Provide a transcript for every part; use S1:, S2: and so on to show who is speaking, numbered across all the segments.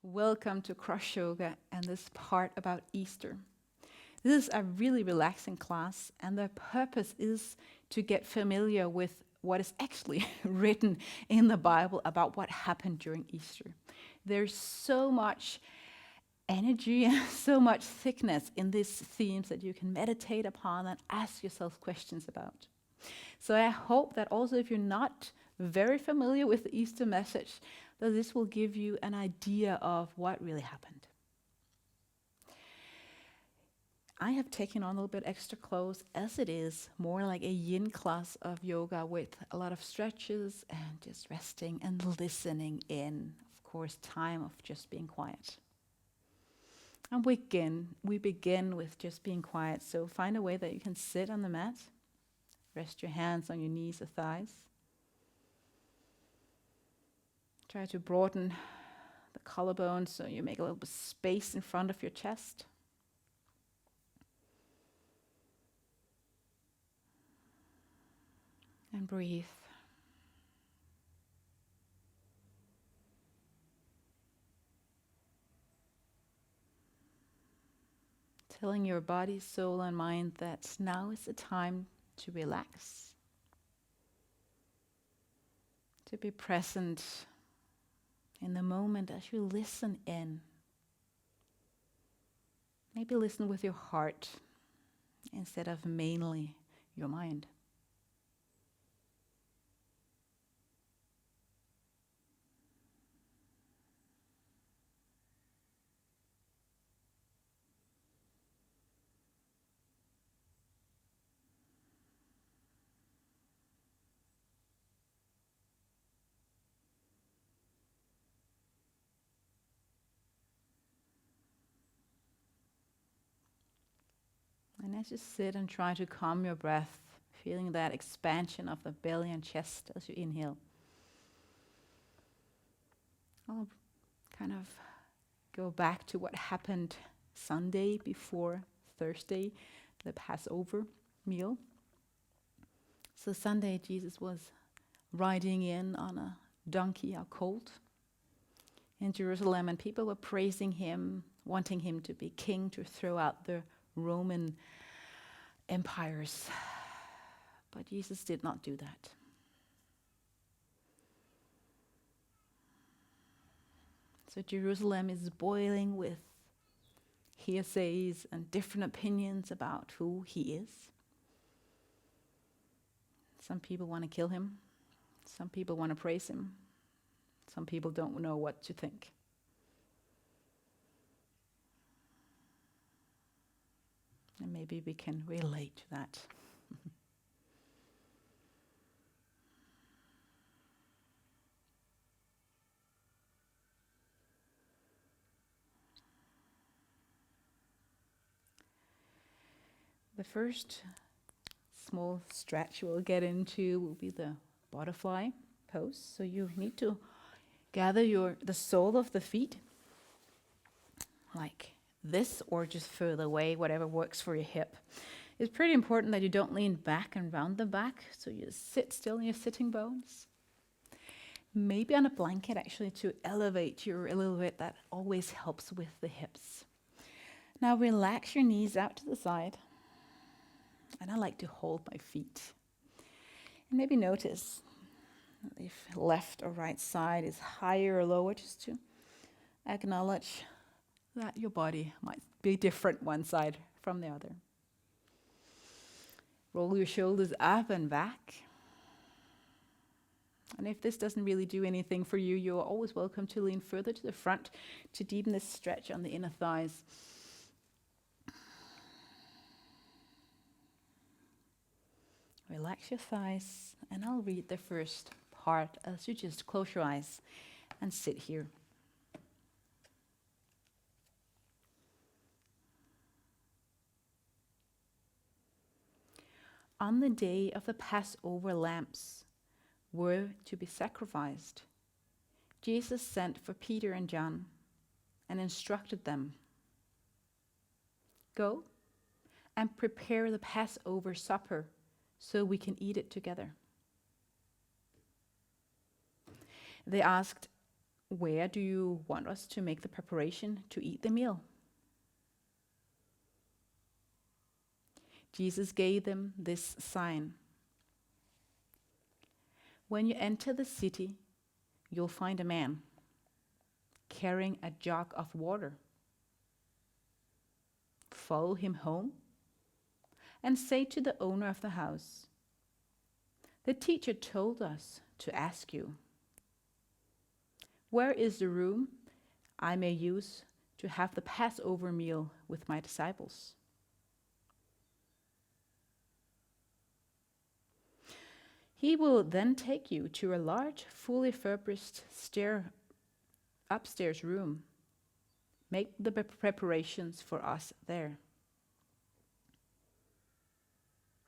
S1: Welcome to CrossYoga and this part about Easter. This is a really relaxing class, and the purpose is to get familiar with what is actually written in the Bible about what happened during Easter. There's so much energy and so much thickness in these themes that you can meditate upon and ask yourself questions about. So I hope that also if you're not very familiar with the Easter message, that this will give you an idea of what really happened. I have taken on a little bit extra clothes, as it is more like a yin class of yoga with a lot of stretches and just resting and listening in. Of course, time of just being quiet. And we begin with just being quiet. So find a way that you can sit on the mat. Rest your hands on your knees or thighs. Try to broaden the collarbone so you make a little bit of space in front of your chest. And breathe. Telling your body, soul, and mind that now is the time to relax. To be present in the moment as you listen in. Maybe listen with your heart instead of mainly your mind. And as you sit and try to calm your breath, feeling that expansion of the belly and chest as you inhale, I'll kind of go back to what happened Sunday before Thursday, the Passover meal. So Sunday, Jesus was riding in on a donkey, a colt, in Jerusalem, and people were praising him, wanting him to be king, to throw out the Roman empires. But Jesus did not do that. So Jerusalem is boiling with hearsays and different opinions about who he is. Some people want to kill him. Some people want to praise him. Some people don't know what to think. And maybe we can relate to that. The first small stretch we'll get into will be the butterfly pose. So you need to gather the sole of the feet like this, or just further away, whatever works for your hip. It's pretty important that you don't lean back and round the back, so you sit still in your sitting bones. Maybe on a blanket, actually, to elevate you a little bit. That always helps with the hips. Now relax your knees out to the side. And I like to hold my feet. And maybe notice if left or right side is higher or lower, just to acknowledge that your body might be different one side from the other. Roll your shoulders up and back. And if this doesn't really do anything for you, you're always welcome to lean further to the front to deepen this stretch on the inner thighs. Relax your thighs, and I'll read the first part as you just close your eyes and sit here. On the day of the Passover lambs were to be sacrificed, Jesus sent for Peter and John and instructed them, "Go and prepare the Passover supper so we can eat it together." They asked, Where do you want us to make the preparation to eat the meal? Jesus gave them this sign. When you enter the city, you'll find a man carrying a jug of water. Follow him home and say to the owner of the house, "The teacher told us to ask you, where is the room I may use to have the Passover meal with my disciples?" He will then take you to a large, fully furnished upstairs room. Make the preparations for us there.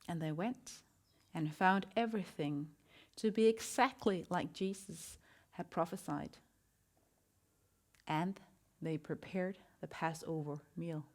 S1: And they went and found everything to be exactly like Jesus had prophesied. And they prepared the Passover meal.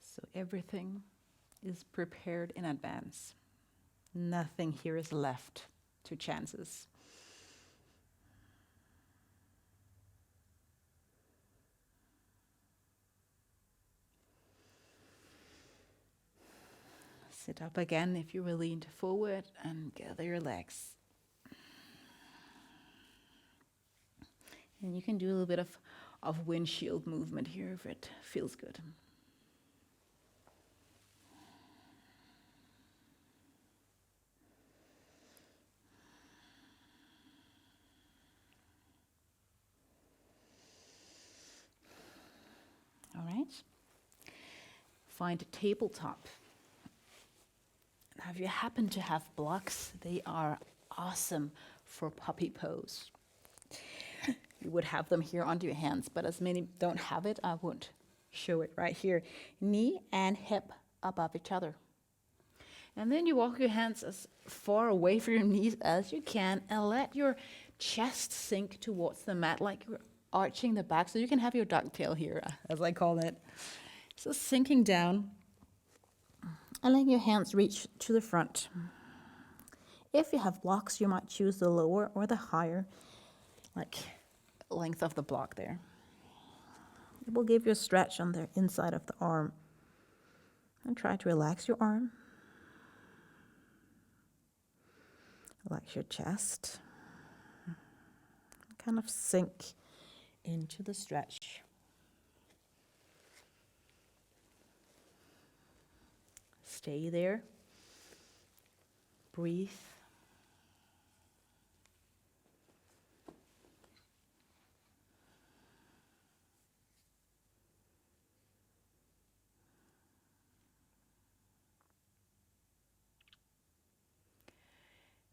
S1: So everything is prepared in advance. Nothing here is left to chances. Sit up again if you were leaned forward and gather your legs. And you can do a little bit of windshield movement here if it feels good. All right. Find a tabletop. Now, if you happen to have blocks, they are awesome for puppy pose. You would have them here under your hands, but as many don't have it, I would show it right here. Knee and hip above each other. And then you walk your hands as far away from your knees as you can and let your chest sink towards the mat like you're arching the back. So you can have your ducktail here, as I call it. So sinking down and letting your hands reach to the front. If you have blocks, you might choose the lower or the higher, like length of the block there. It will give you a stretch on the inside of the arm. And try to relax your arm. Relax your chest. Kind of sink into the stretch. Stay there. Breathe.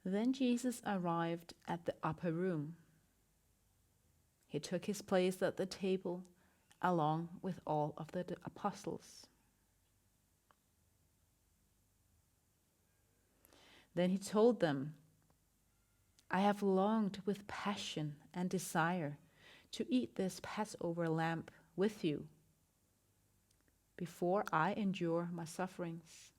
S1: Then Jesus arrived at the upper room. He took his place at the table along with all of the apostles. Then he told them, "I have longed with passion and desire to eat this Passover lamb with you before I endure my sufferings.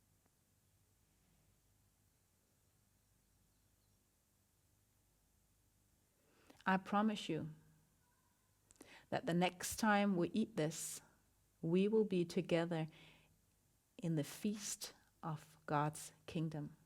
S1: I promise you that the next time we eat this, we will be together in the feast of God's kingdom."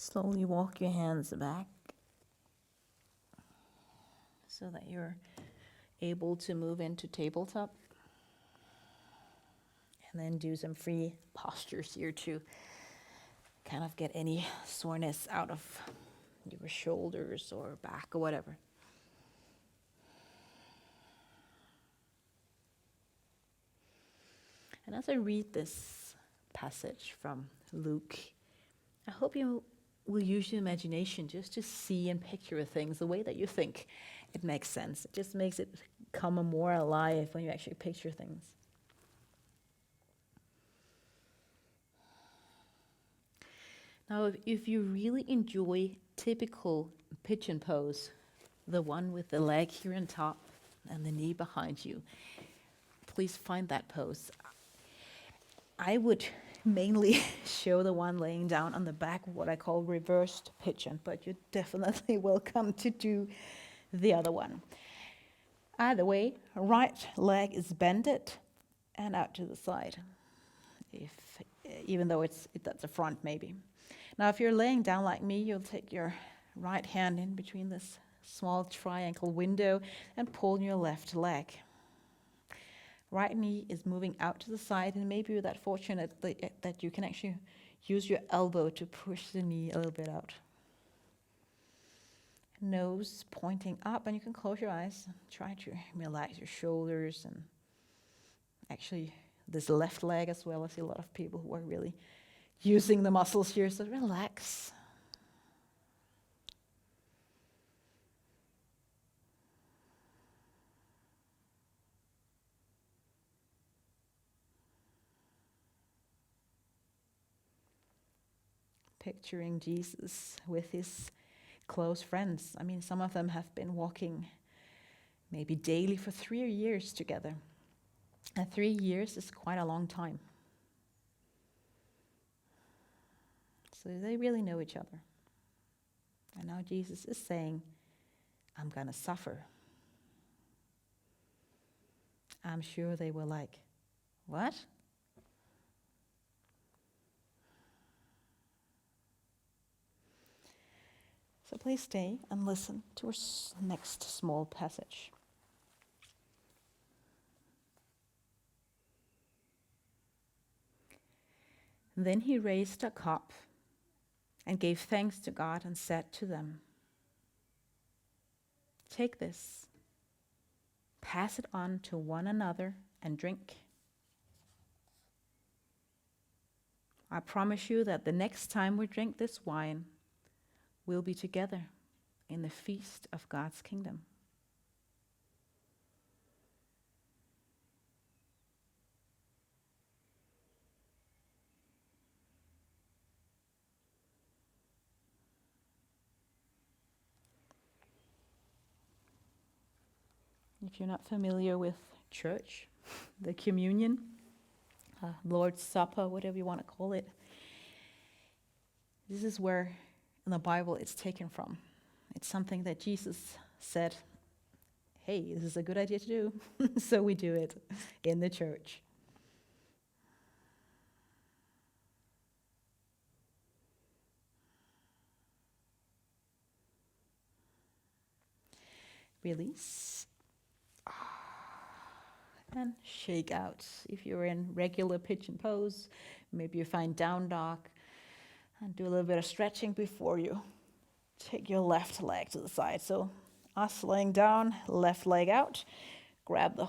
S1: Slowly walk your hands back so that you're able to move into tabletop. And then do some free postures here to kind of get any soreness out of your shoulders or back or whatever. And as I read this passage from Luke, I hope you will use your imagination just to see and picture things the way that you think it makes sense. It just makes it come more alive when you actually picture things. Now, if you really enjoy typical pigeon pose, the one with the leg here on top and the knee behind you, please find that pose. I would mainly show the one laying down on the back, what I call reversed pigeon, but you're definitely welcome to do the other one. Either way, right leg is bended and out to the side, even though that's the front maybe. Now, if you're laying down like me, you'll take your right hand in between this small triangle window and pull your left leg. Right knee is moving out to the side, and maybe you're that fortunate that you can actually use your elbow to push the knee a little bit out. Nose pointing up, and you can close your eyes. Try to relax your shoulders, and actually this left leg as well. I see a lot of people who are really using the muscles here, so relax. Picturing Jesus with his close friends. I mean, some of them have been walking maybe daily for 3 years together. And 3 years is quite a long time. So they really know each other. And now Jesus is saying, I'm going to suffer. I'm sure they were like, what? So please stay and listen to our next small passage. Then he raised a cup and gave thanks to God and said to them, take this, pass it on to one another and drink. I promise you that the next time we drink this wine, we'll be together in the feast of God's kingdom. If you're not familiar with church, the communion, Lord's Supper, whatever you want to call it, this is where in the Bible it's taken from. It's something that Jesus said, hey, this is a good idea to do, so we do it in the church. Release. And shake out. If you're in regular pigeon pose, maybe you find down dog, and do a little bit of stretching before you take your left leg to the side. So us laying down, left leg out, grab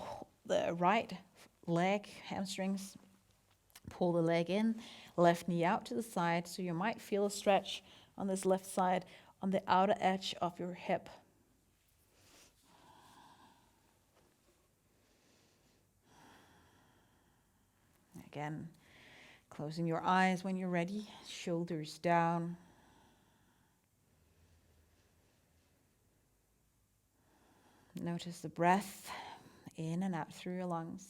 S1: the right leg, hamstrings, pull the leg in, left knee out to the side. So you might feel a stretch on this left side on the outer edge of your hip. Again, closing your eyes when you're ready, shoulders down. Notice the breath in and out through your lungs.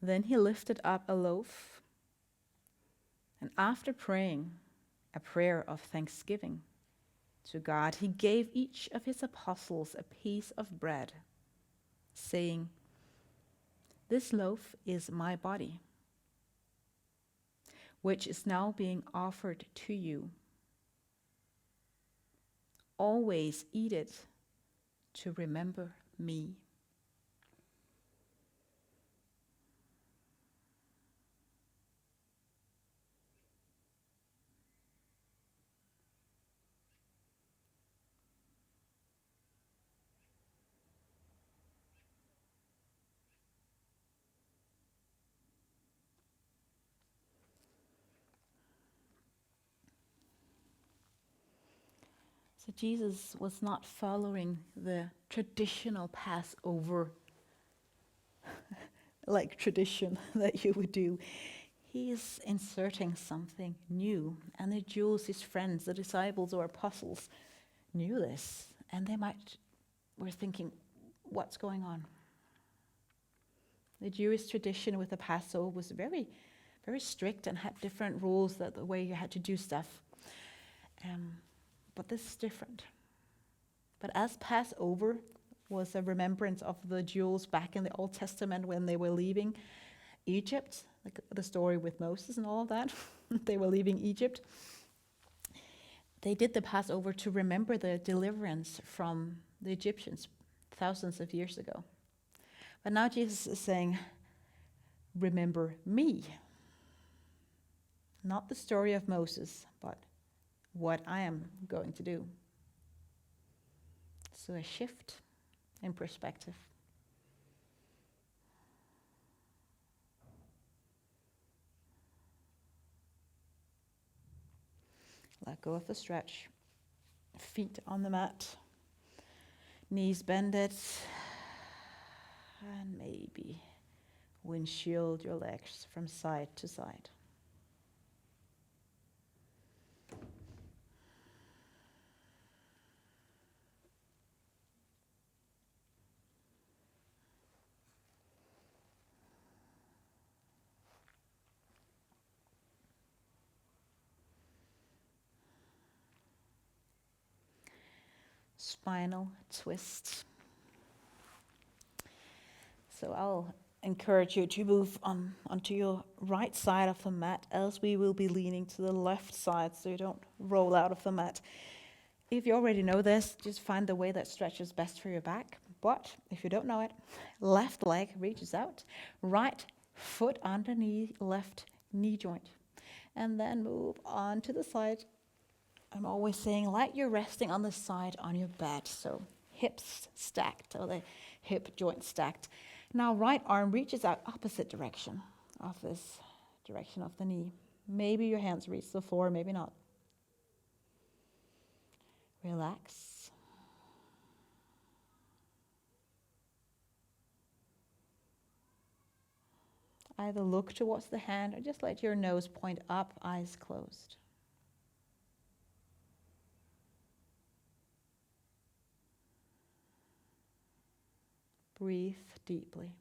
S1: Then he lifted up a loaf, and after praying a prayer of thanksgiving to God, he gave each of his apostles a piece of bread, saying, "This loaf is my body, which is now being offered to you. Always eat it to remember me." So Jesus was not following the traditional Passover like tradition that you would do. He is inserting something new. And the Jews, his friends, the disciples or apostles, knew this. And they were thinking, what's going on? The Jewish tradition with the Passover was very, very strict and had different rules, that the way you had to do stuff. But this is different. But as Passover was a remembrance of the Jews back in the Old Testament when they were leaving Egypt, like the story with Moses and all of that, they were leaving Egypt. They did the Passover to remember the deliverance from the Egyptians thousands of years ago. But now Jesus is saying, remember me. Not the story of Moses, but what I am going to do. So a shift in perspective. Let go of the stretch. Feet on the mat. Knees bended. And maybe windshield your legs from side to side. Spinal twist. So I'll encourage you to move onto your right side of the mat, as we will be leaning to the left side so you don't roll out of the mat. If you already know this, just find the way that stretches best for your back. But if you don't know it, left leg reaches out, right foot underneath left knee joint. And then move on to the side. I'm always saying like you're resting on the side on your bed. So hips stacked, or the hip joint stacked. Now right arm reaches out opposite direction of this direction of the knee. Maybe your hands reach the floor, maybe not. Relax. Either look towards the hand or just let your nose point up, eyes closed. Breathe deeply.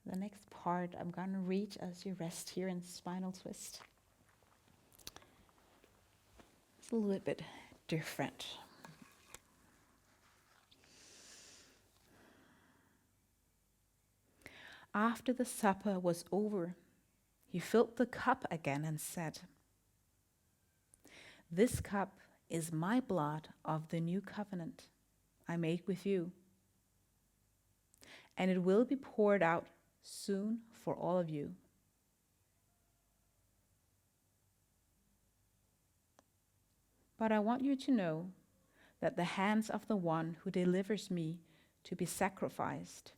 S1: The next part I'm going to reach as you rest here in spinal twist. It's a little bit different. After the supper was over, he filled the cup again and said, "This cup is my blood of the new covenant I make with you, and it will be poured out soon for all of you. But I want you to know that the hands of the one who delivers me to be sacrificed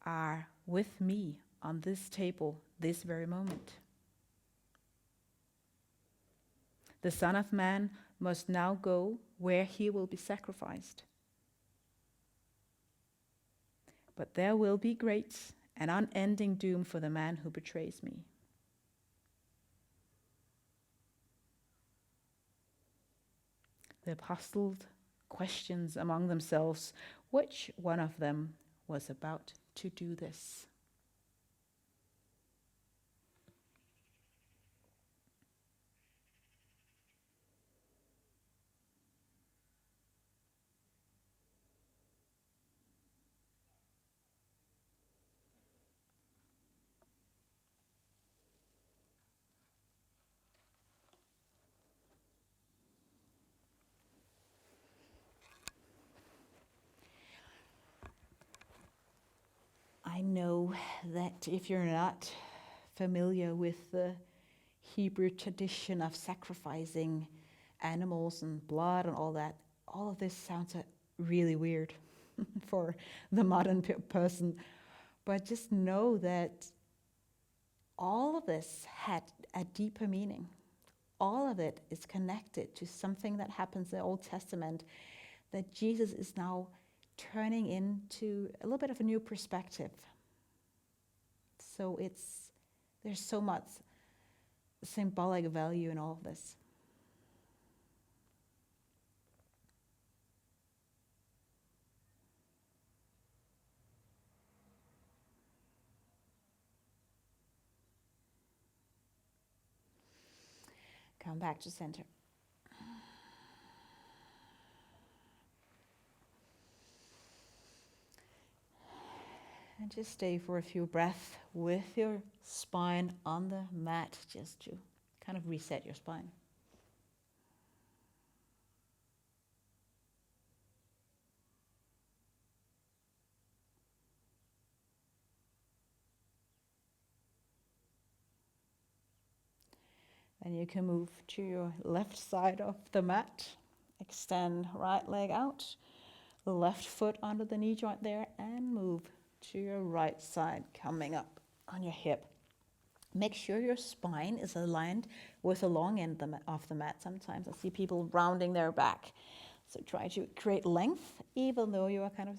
S1: are with me on this table this very moment. The Son of Man must now go where he will be sacrificed. But there will be great and unending doom for the man who betrays me. The apostles questioned among themselves which one of them was about to do this. I know that if you're not familiar with the Hebrew tradition of sacrificing animals and blood and all that, all of this sounds really weird for the modern person. But just know that all of this had a deeper meaning. All of it is connected to something that happens in the Old Testament that Jesus is now turning into a little bit of a new perspective. So there's so much symbolic value in all of this. Come back to center. And just stay for a few breaths with your spine on the mat, just to kind of reset your spine. Then you can move to your left side of the mat. Extend right leg out, left foot under the knee joint there, and move to your right side, coming up on your hip. Make sure your spine is aligned with the long end of the mat. Sometimes I see people rounding their back. So try to create length, even though you are kind of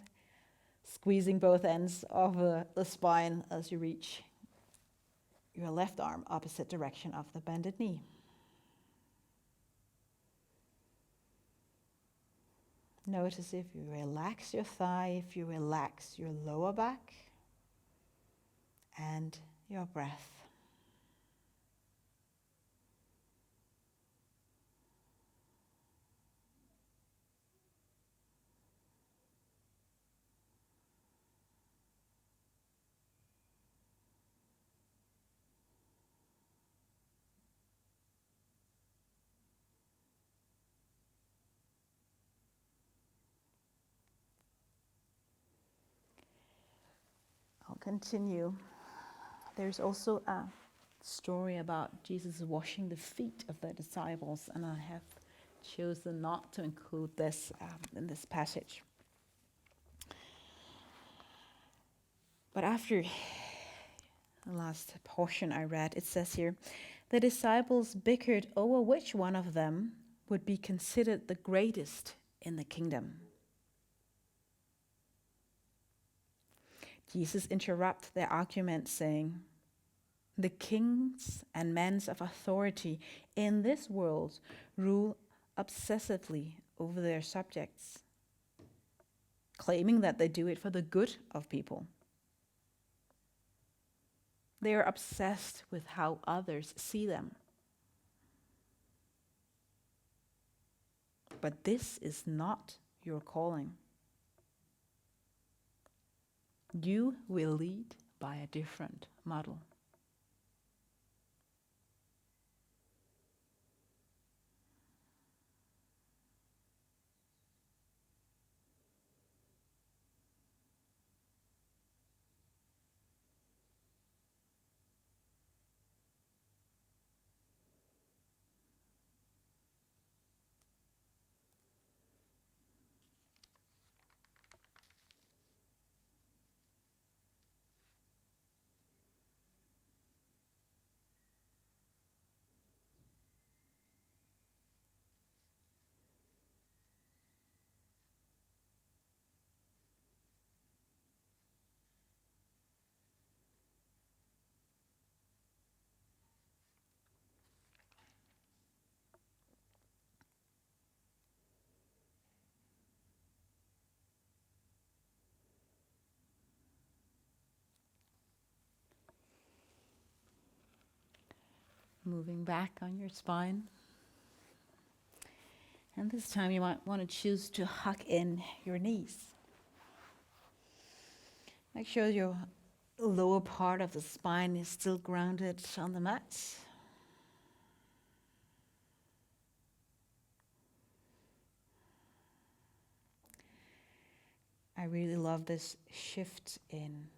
S1: squeezing both ends of the spine as you reach your left arm opposite direction of the bended knee. Notice if you relax your thigh, if you relax your lower back, and your breath. I'll continue. There's also a story about Jesus washing the feet of the disciples, and I have chosen not to include this in this passage. But after the last portion I read, it says here, the disciples bickered over which one of them would be considered the greatest in the kingdom. Jesus interrupted their argument, saying, the kings and men of authority in this world rule obsessively over their subjects, claiming that they do it for the good of people. They are obsessed with how others see them. But this is not your calling. You will lead by a different model. Moving back on your spine. And this time you might want to choose to huck in your knees. Make sure your lower part of the spine is still grounded on the mat. I really love this shift in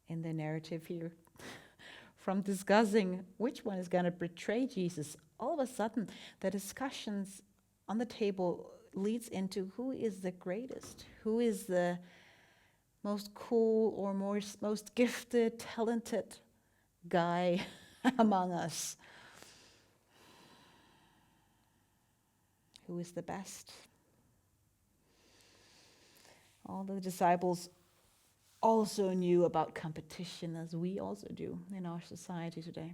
S1: the narrative here. From discussing which one is going to betray Jesus, all of a sudden the discussions on the table leads into who is the greatest, who is the most cool or most gifted, talented guy among us. Who is the best? All the disciples also knew about competition, as we also do in our society today.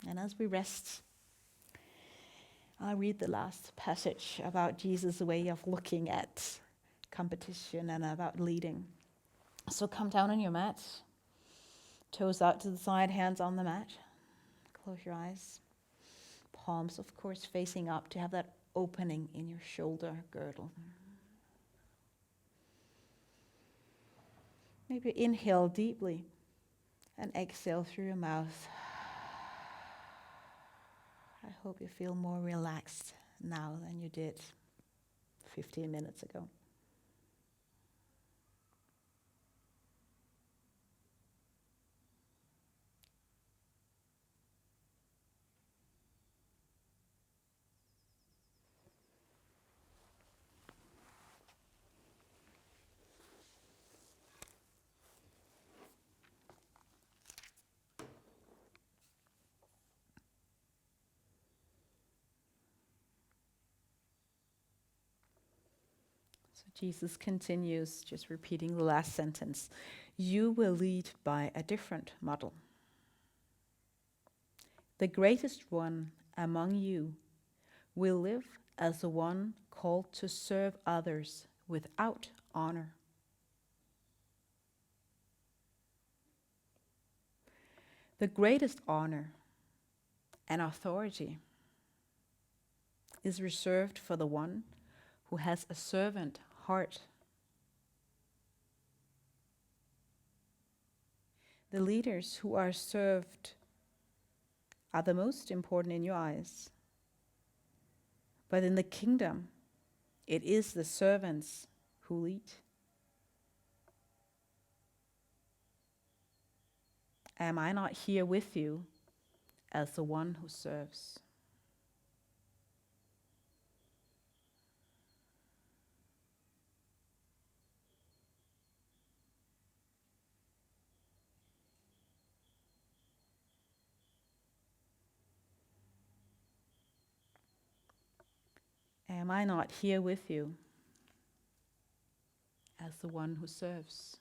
S1: And as we rest, I'll read the last passage about Jesus' way of looking at competition and about leading. So come down on your mat, toes out to the side, hands on the mat. Close your eyes. Palms, of course, facing up to have that opening in your shoulder girdle. Maybe inhale deeply and exhale through your mouth. I hope you feel more relaxed now than you did 15 minutes ago. So Jesus continues, just repeating the last sentence. You will lead by a different model. The greatest one among you will live as the one called to serve others without honor. The greatest honor and authority is reserved for the one who has a servant heart. The leaders who are served are the most important in your eyes. But in the kingdom, it is the servants who lead. Am I not here with you as the one who serves? Am I not here with you as the one who serves?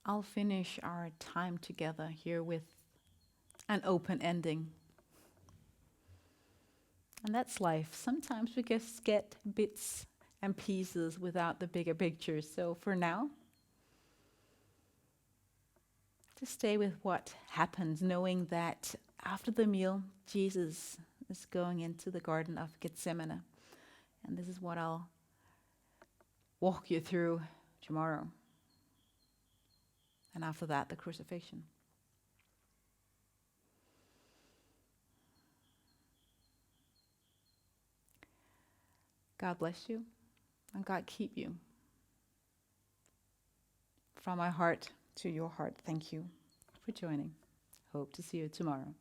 S1: I'll finish our time together here with an open ending. And that's life. Sometimes we just get bits and pieces without the bigger picture. So for now, just stay with what happens, knowing that after the meal, Jesus is going into the Garden of Gethsemane. And this is what I'll walk you through tomorrow. And after that, the crucifixion. God bless you, and God keep you. From my heart to your heart, thank you for joining. Hope to see you tomorrow.